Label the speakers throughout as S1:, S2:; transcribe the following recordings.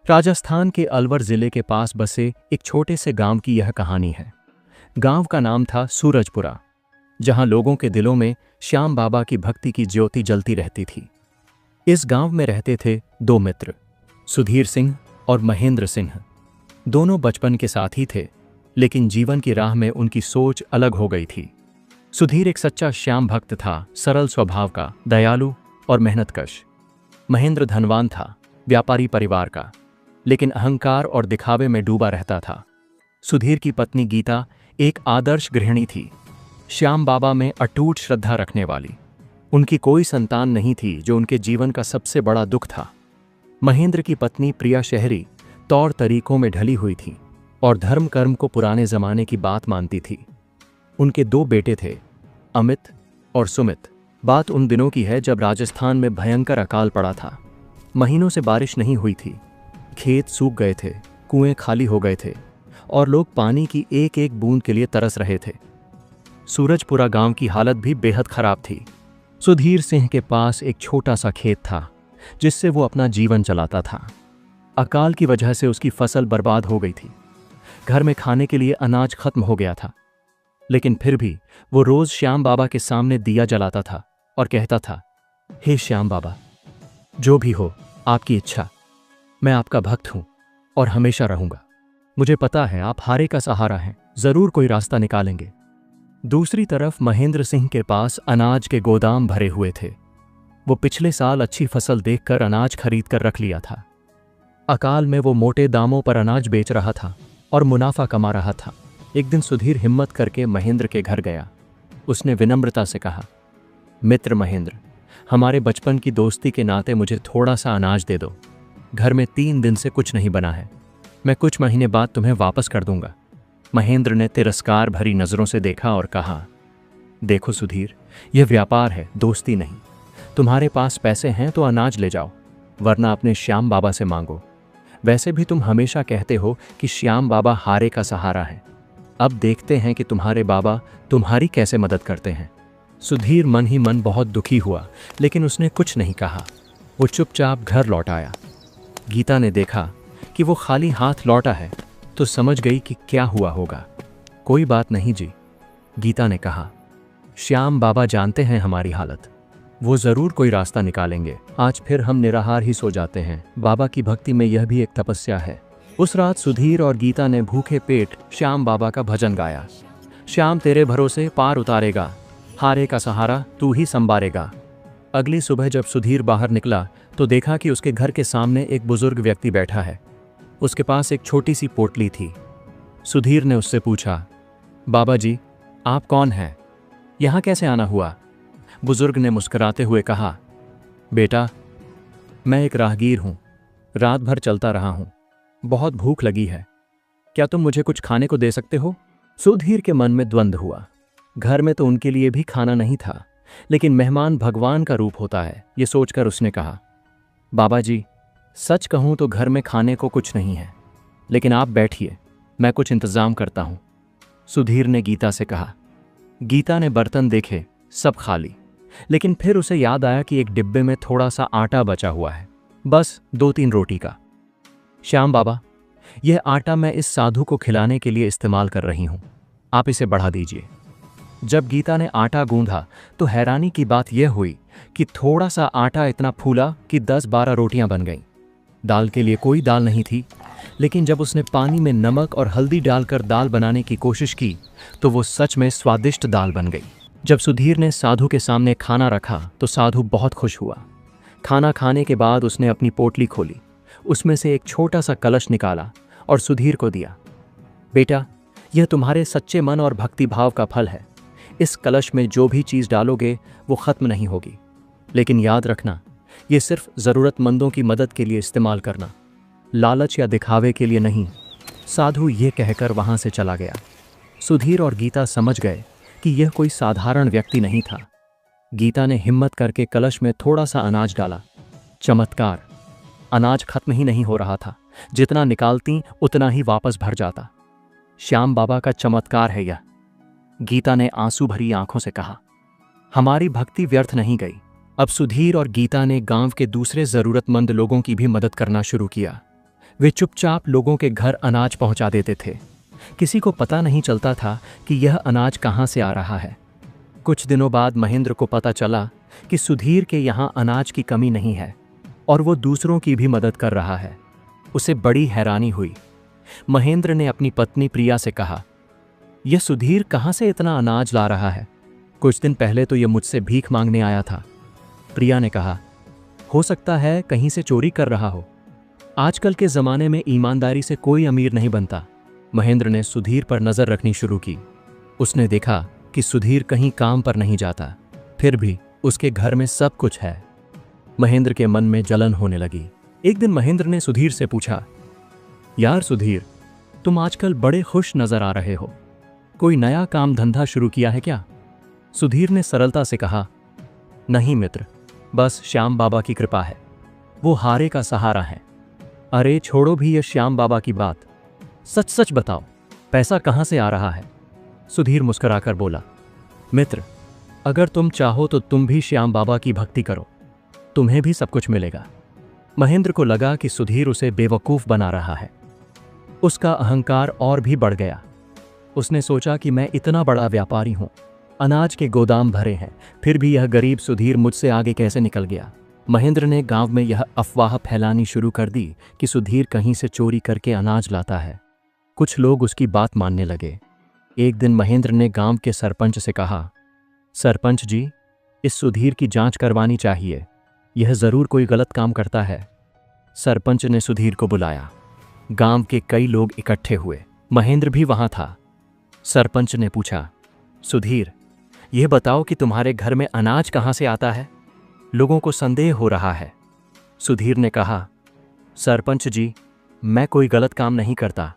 S1: राजस्थान के अलवर जिले के पास बसे एक छोटे से गांव की यह कहानी है। गांव का नाम था सूरजपुरा, जहां लोगों के दिलों में श्याम बाबा की भक्ति की ज्योति जलती रहती थी। इस गांव में रहते थे दो मित्र, सुधीर सिंह और महेंद्र सिंह। दोनों बचपन के साथी थे, लेकिन जीवन की राह में उनकी सोच अलग हो गई थी। सुधीर एक सच्चा श्याम भक्त था, सरल स्वभाव का, दयालु और मेहनतकश। महेंद्र धनवान था, व्यापारी परिवार का, लेकिन अहंकार और दिखावे में डूबा रहता था। सुधीर की पत्नी गीता एक आदर्श गृहिणी थी, श्याम बाबा में अटूट श्रद्धा रखने वाली। उनकी कोई संतान नहीं थी, जो उनके जीवन का सबसे बड़ा दुख था। महेंद्र की पत्नी प्रिया शहरी तौर तरीकों में ढली हुई थी और धर्म कर्म को पुराने जमाने की बात मानती थी। उनके दो बेटे थे, अमित और सुमित। बात उन दिनों की है जब राजस्थान में भयंकर अकाल पड़ा था। महीनों से बारिश नहीं हुई थी, खेत सूख गए थे, कुएं खाली हो गए थे और लोग पानी की एक एक बूंद के लिए तरस रहे थे। सूरजपुरा गांव की हालत भी बेहद खराब थी। सुधीर सिंह के पास एक छोटा सा खेत था, जिससे वो अपना जीवन चलाता था। अकाल की वजह से उसकी फसल बर्बाद हो गई थी। घर में खाने के लिए अनाज खत्म हो गया था, लेकिन फिर भी वो रोज श्याम बाबा के सामने दिया जलाता था और कहता था, हे श्याम बाबा, जो भी हो आपकी इच्छा, मैं आपका भक्त हूं और हमेशा रहूंगा। मुझे पता है आप हारे का सहारा हैं, जरूर कोई रास्ता निकालेंगे। दूसरी तरफ महेंद्र सिंह के पास अनाज के गोदाम भरे हुए थे। वो पिछले साल अच्छी फसल देखकर अनाज खरीद कर रख लिया था। अकाल में वो मोटे दामों पर अनाज बेच रहा था और मुनाफा कमा रहा था। एक दिन सुधीर हिम्मत करके महेंद्र के घर गया। उसने विनम्रता से कहा, मित्र महेंद्र, हमारे बचपन की दोस्ती के नाते मुझे थोड़ा सा अनाज दे दो। घर में 3 दिन से कुछ नहीं बना है। मैं कुछ महीने बाद तुम्हें वापस कर दूंगा। महेंद्र ने तिरस्कार भरी नजरों से देखा और कहा, देखो सुधीर, यह व्यापार है, दोस्ती नहीं। तुम्हारे पास पैसे हैं तो अनाज ले जाओ, वरना अपने श्याम बाबा से मांगो। वैसे भी तुम हमेशा कहते हो कि श्याम बाबा हारे का सहारा है। अब देखते हैं कि तुम्हारे बाबा तुम्हारी कैसे मदद करते हैं। सुधीर मन ही मन बहुत दुखी हुआ, लेकिन उसने कुछ नहीं कहा। वो चुपचाप घर लौट आया। गीता ने देखा कि वो खाली हाथ लौटा है, तो समझ गई कि क्या हुआ होगा। कोई बात नहीं जी, गीता ने कहा, श्याम बाबा जानते हैं हमारी हालत, वो जरूर कोई रास्ता निकालेंगे। आज फिर हम निराहार ही सो जाते हैं। बाबा की भक्ति में यह भी एक तपस्या है। उस रात सुधीर और गीता ने भूखे पेट श्याम बाबा का भजन गाया। श्याम तेरे भरोसे पार उतारेगा, हारे का सहारा तू ही संभारेगा। अगली सुबह जब सुधीर बाहर निकला तो देखा कि उसके घर के सामने एक बुजुर्ग व्यक्ति बैठा है। उसके पास एक छोटी सी पोटली थी। सुधीर ने उससे पूछा, बाबा जी, आप कौन हैं? यहाँ कैसे आना हुआ? बुजुर्ग ने मुस्कुराते हुए कहा, बेटा, मैं एक राहगीर हूँ, रात भर चलता रहा हूँ, बहुत भूख लगी है, क्या तुम मुझे कुछ खाने को दे सकते हो? सुधीर के मन में द्वंद्व हुआ। घर में तो उनके लिए भी खाना नहीं था, लेकिन मेहमान भगवान का रूप होता है, ये सोचकर उसने कहा, बाबा जी, सच कहूँ तो घर में खाने को कुछ नहीं है, लेकिन आप बैठिए, मैं कुछ इंतजाम करता हूँ। सुधीर ने गीता से कहा। गीता ने बर्तन देखे, सब खाली, लेकिन फिर उसे याद आया कि एक डिब्बे में थोड़ा सा आटा बचा हुआ है, बस 2-3 रोटी का। श्याम बाबा, यह आटा मैं इस साधु को खिलाने के लिए इस्तेमाल कर रही हूं, आप इसे बढ़ा दीजिए। जब गीता ने आटा गूंधा तो हैरानी की बात यह हुई कि थोड़ा सा आटा इतना फूला कि 10-12 रोटियां बन गईं। दाल के लिए कोई दाल नहीं थी, लेकिन जब उसने पानी में नमक और हल्दी डालकर दाल बनाने की कोशिश की तो वो सच में स्वादिष्ट दाल बन गई। जब सुधीर ने साधु के सामने खाना रखा तो साधु बहुत खुश हुआ। खाना खाने के बाद उसने अपनी पोटली खोली, उसमें से एक छोटा सा कलश निकाला और सुधीर को दिया। बेटा, यह तुम्हारे सच्चे मन और भक्ति भाव का फल है। इस कलश में जो भी चीज़ डालोगे वो खत्म नहीं होगी, लेकिन याद रखना, ये सिर्फ ज़रूरतमंदों की मदद के लिए इस्तेमाल करना, लालच या दिखावे के लिए नहीं। साधु ये कहकर वहाँ से चला गया। सुधीर और गीता समझ गए कि यह कोई साधारण व्यक्ति नहीं था। गीता ने हिम्मत करके कलश में थोड़ा सा अनाज डाला। चमत्कार, अनाज खत्म ही नहीं हो रहा था, जितना निकालती उतना ही वापस भर जाता। श्याम बाबा का चमत्कार है यह, गीता ने आंसू भरी आंखों से कहा। हमारी भक्ति व्यर्थ नहीं गई। अब सुधीर और गीता ने गांव के दूसरे जरूरतमंद लोगों की भी मदद करना शुरू किया। वे चुपचाप लोगों के घर अनाज पहुंचा देते थे। किसी को पता नहीं चलता था कि यह अनाज कहां से आ रहा है। कुछ दिनों बाद महेंद्र को पता चला कि सुधीर के यहाँ अनाज की कमी नहीं है और वो दूसरों की भी मदद कर रहा है। उसे बड़ी हैरानी हुई। महेंद्र ने अपनी पत्नी प्रिया से कहा, यह सुधीर कहाँ से इतना अनाज ला रहा है? कुछ दिन पहले तो यह मुझसे भीख मांगने आया था। प्रिया ने कहा, हो सकता है कहीं से चोरी कर रहा हो। आजकल के ज़माने में ईमानदारी से कोई अमीर नहीं बनता। महेंद्र ने सुधीर पर नज़र रखनी शुरू की। उसने देखा कि सुधीर कहीं काम पर नहीं जाता, फिर भी उसके घर में सब कुछ है। महेंद्र के मन में जलन होने लगी। एक दिन महेंद्र ने सुधीर से पूछा, यार सुधीर, तुम आजकल बड़े खुश नजर आ रहे हो। कोई नया काम धंधा शुरू किया है क्या? सुधीर ने सरलता से कहा, नहीं मित्र, बस श्याम बाबा की कृपा है। वो हारे का सहारा है। अरे छोड़ो भी ये श्याम बाबा की बात, सच सच बताओ, पैसा कहाँ से आ रहा है? सुधीर मुस्कुराकर बोला, मित्र, अगर तुम चाहो तो तुम भी श्याम बाबा की भक्ति करो, तुम्हें भी सब कुछ मिलेगा। महेंद्र को लगा कि सुधीर उसे बेवकूफ़ बना रहा है। उसका अहंकार और भी बढ़ गया। उसने सोचा कि मैं इतना बड़ा व्यापारी हूं, अनाज के गोदाम भरे हैं, फिर भी यह गरीब सुधीर मुझसे आगे कैसे निकल गया। महेंद्र ने गांव में यह अफवाह फैलानी शुरू कर दी कि सुधीर कहीं से चोरी करके अनाज लाता है। कुछ लोग उसकी बात मानने लगे। एक दिन महेंद्र ने गांव के सरपंच से कहा, सरपंच जी, इस सुधीर की जांच करवानी चाहिए, यह जरूर कोई गलत काम करता है। सरपंच ने सुधीर को बुलाया। गांव के कई लोग इकट्ठे हुए। महेंद्र भी वहां था। सरपंच ने पूछा, सुधीर, यह बताओ कि तुम्हारे घर में अनाज कहां से आता है? लोगों को संदेह हो रहा है। सुधीर ने कहा, सरपंच जी, मैं कोई गलत काम नहीं करता।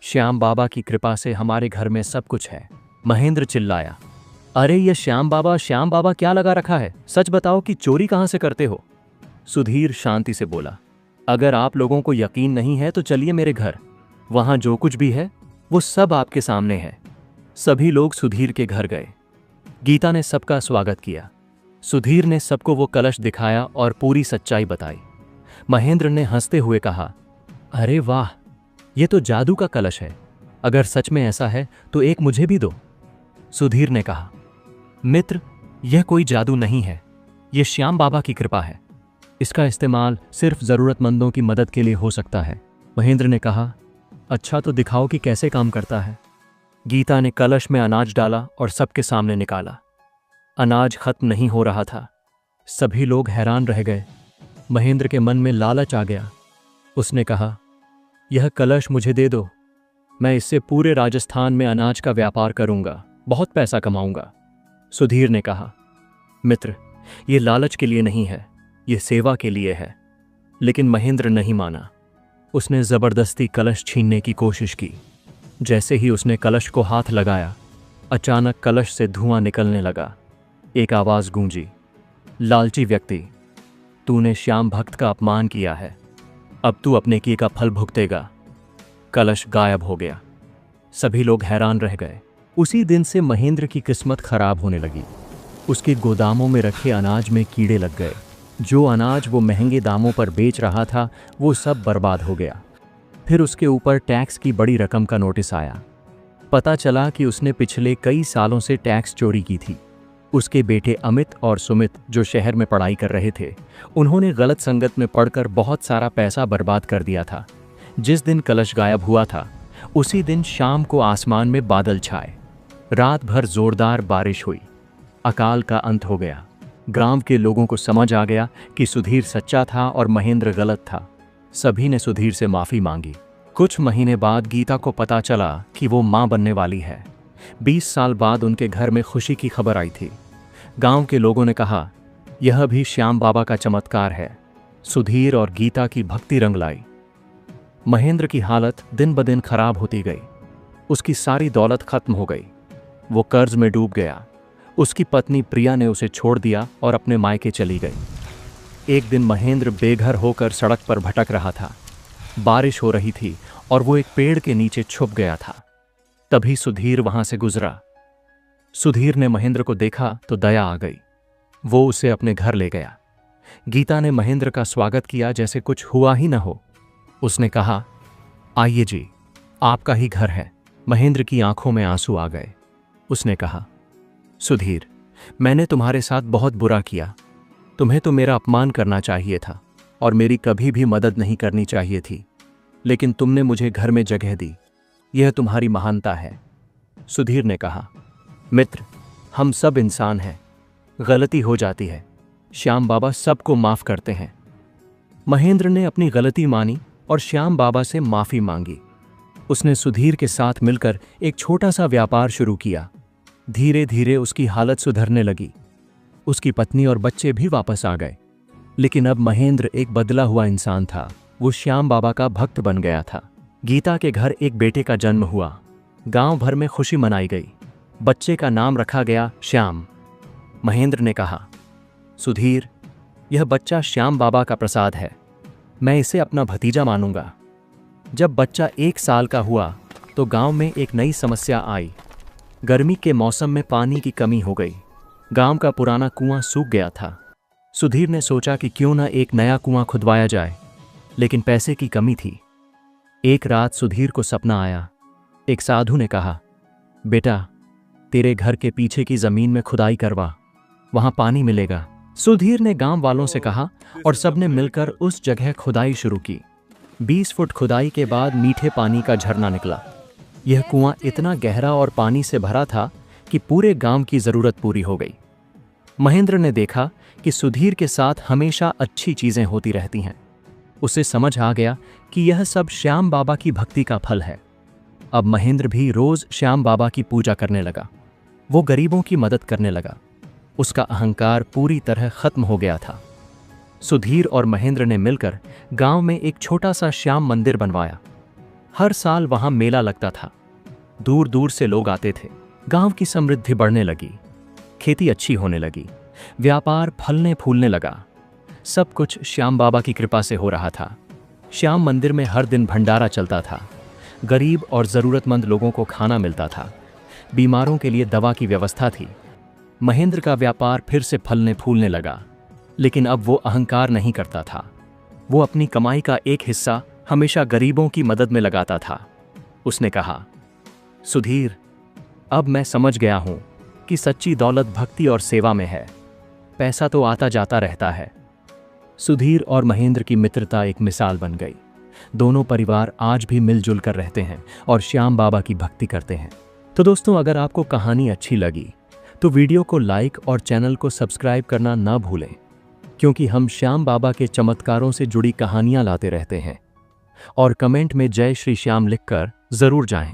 S1: श्याम बाबा की कृपा से हमारे घर में सब कुछ है। महेंद्र चिल्लाया, अरे ये श्याम बाबा क्या लगा रखा है? सच बताओ कि चोरी कहां से करते हो? सुधीर शांति से बोला, अगर आप लोगों को यकीन नहीं है तो चलिए मेरे घर, वहां जो कुछ भी है वो सब आपके सामने है। सभी लोग सुधीर के घर गए। गीता ने सबका स्वागत किया। सुधीर ने सबको वो कलश दिखाया और पूरी सच्चाई बताई। महेंद्र ने हंसते हुए कहा, अरे वाह, ये तो जादू का कलश है। अगर सच में ऐसा है तो एक मुझे भी दो। सुधीर ने कहा, मित्र, यह कोई जादू नहीं है, यह श्याम बाबा की कृपा है। इसका इस्तेमाल सिर्फ जरूरतमंदों की मदद के लिए हो सकता है। महेंद्र ने कहा, अच्छा तो दिखाओ कि कैसे काम करता है। गीता ने कलश में अनाज डाला और सबके सामने निकाला। अनाज खत्म नहीं हो रहा था। सभी लोग हैरान रह गए। महेंद्र के मन में लालच आ गया। उसने कहा, यह कलश मुझे दे दो, मैं इससे पूरे राजस्थान में अनाज का व्यापार करूंगा, बहुत पैसा कमाऊंगा। सुधीर ने कहा, मित्र, यह लालच के लिए नहीं है, यह सेवा के लिए है। लेकिन महेंद्र नहीं माना। उसने जबरदस्ती कलश छीनने की कोशिश की। जैसे ही उसने कलश को हाथ लगाया, अचानक कलश से धुआं निकलने लगा। एक आवाज गूंजी, लालची व्यक्ति, तूने श्याम भक्त का अपमान किया है, अब तू अपने किए का फल भुगतेगा। कलश गायब हो गया। सभी लोग हैरान रह गए। उसी दिन से महेंद्र की किस्मत खराब होने लगी। उसके गोदामों में रखे अनाज में कीड़े लग गए। जो अनाज वो महंगे दामों पर बेच रहा था वो सब बर्बाद हो गया। फिर उसके ऊपर टैक्स की बड़ी रकम का नोटिस आया। पता चला कि उसने पिछले कई सालों से टैक्स चोरी की थी। उसके बेटे अमित और सुमित, जो शहर में पढ़ाई कर रहे थे, उन्होंने गलत संगत में पड़कर बहुत सारा पैसा बर्बाद कर दिया था। जिस दिन कलश गायब हुआ था, उसी दिन शाम को आसमान में बादल छाए। रात भर जोरदार बारिश हुई। अकाल का अंत हो गया। गांव के लोगों को समझ आ गया कि सुधीर सच्चा था और महेंद्र गलत था। सभी ने सुधीर से माफी मांगी। कुछ महीने बाद गीता को पता चला कि वो मां बनने वाली है। 20 साल बाद उनके घर में खुशी की खबर आई थी। गांव के लोगों ने कहा, यह भी श्याम बाबा का चमत्कार है। सुधीर और गीता की भक्ति रंग लाई। महेंद्र की हालत दिन ब दिन खराब होती गई। उसकी सारी दौलत खत्म हो गई। वो कर्ज में डूब गया। उसकी पत्नी प्रिया ने उसे छोड़ दिया और अपने मायके चली गई। एक दिन महेंद्र बेघर होकर सड़क पर भटक रहा था। बारिश हो रही थी और वो एक पेड़ के नीचे छुप गया था। तभी सुधीर वहां से गुजरा। सुधीर ने महेंद्र को देखा तो दया आ गई। वो उसे अपने घर ले गया। गीता ने महेंद्र का स्वागत किया जैसे कुछ हुआ ही न हो। उसने कहा, आइए जी, आपका ही घर है। महेंद्र की आंखों में आंसू आ गए। उसने कहा, सुधीर, मैंने तुम्हारे साथ बहुत बुरा किया। तुम्हें तो मेरा अपमान करना चाहिए था और मेरी कभी भी मदद नहीं करनी चाहिए थी, लेकिन तुमने मुझे घर में जगह दी। यह तुम्हारी महानता है। सुधीर ने कहा, मित्र, हम सब इंसान हैं, गलती हो जाती है। श्याम बाबा सबको माफ करते हैं। महेंद्र ने अपनी गलती मानी और श्याम बाबा से माफी मांगी। उसने सुधीर के साथ मिलकर एक छोटा सा व्यापार शुरू किया। धीरे धीरे उसकी हालत सुधरने लगी। उसकी पत्नी और बच्चे भी वापस आ गए। लेकिन अब महेंद्र एक बदला हुआ इंसान था। वो श्याम बाबा का भक्त बन गया था। गीता के घर एक बेटे का जन्म हुआ। गांव भर में खुशी मनाई गई। बच्चे का नाम रखा गया श्याम। महेंद्र ने कहा, सुधीर, यह बच्चा श्याम बाबा का प्रसाद है। मैं इसे अपना भतीजा मानूंगा। जब बच्चा 1 साल का हुआ तो गांव में एक नई समस्या आई। गर्मी के मौसम में पानी की कमी हो गई। गांव का पुराना कुआं सूख गया था। सुधीर ने सोचा कि क्यों न एक नया कुआं खुदवाया जाए, लेकिन पैसे की कमी थी। एक रात सुधीर को सपना आया। एक साधु ने कहा, बेटा, तेरे घर के पीछे की जमीन में खुदाई करवा, वहां पानी मिलेगा। सुधीर ने गांव वालों से कहा और सबने मिलकर उस जगह खुदाई शुरू की। 20 फुट खुदाई के बाद मीठे पानी का झरना निकला। यह कुआं इतना गहरा और पानी से भरा था कि पूरे गांव की जरूरत पूरी हो गई। महेंद्र ने देखा कि सुधीर के साथ हमेशा अच्छी चीजें होती रहती हैं। उसे समझ आ गया कि यह सब श्याम बाबा की भक्ति का फल है। अब महेंद्र भी रोज श्याम बाबा की पूजा करने लगा। वो गरीबों की मदद करने लगा। उसका अहंकार पूरी तरह खत्म हो गया था। सुधीर और महेंद्र ने मिलकर गांव में एक छोटा सा श्याम मंदिर बनवाया। हर साल वहां मेला लगता था। दूर दूर से लोग आते थे। गांव की समृद्धि बढ़ने लगी। खेती अच्छी होने लगी। व्यापार फलने फूलने लगा। सब कुछ श्याम बाबा की कृपा से हो रहा था। श्याम मंदिर में हर दिन भंडारा चलता था। गरीब और जरूरतमंद लोगों को खाना मिलता था। बीमारों के लिए दवा की व्यवस्था थी। महेंद्र का व्यापार फिर से फलने फूलने लगा, लेकिन अब वो अहंकार नहीं करता था। वो अपनी कमाई का एक हिस्सा हमेशा गरीबों की मदद में लगाता था। उसने कहा, सुधीर, अब मैं समझ गया हूं कि सच्ची दौलत भक्ति और सेवा में है। पैसा तो आता जाता रहता है। सुधीर और महेंद्र की मित्रता एक मिसाल बन गई। दोनों परिवार आज भी मिलजुल कर रहते हैं और श्याम बाबा की भक्ति करते हैं। तो दोस्तों, अगर आपको कहानी अच्छी लगी तो वीडियो को लाइक और चैनल को सब्सक्राइब करना ना भूलें, क्योंकि हम श्याम बाबा के चमत्कारों से जुड़ी कहानियां लाते रहते हैं। और कमेंट में जय श्री श्याम लिखकर जरूर जाएं।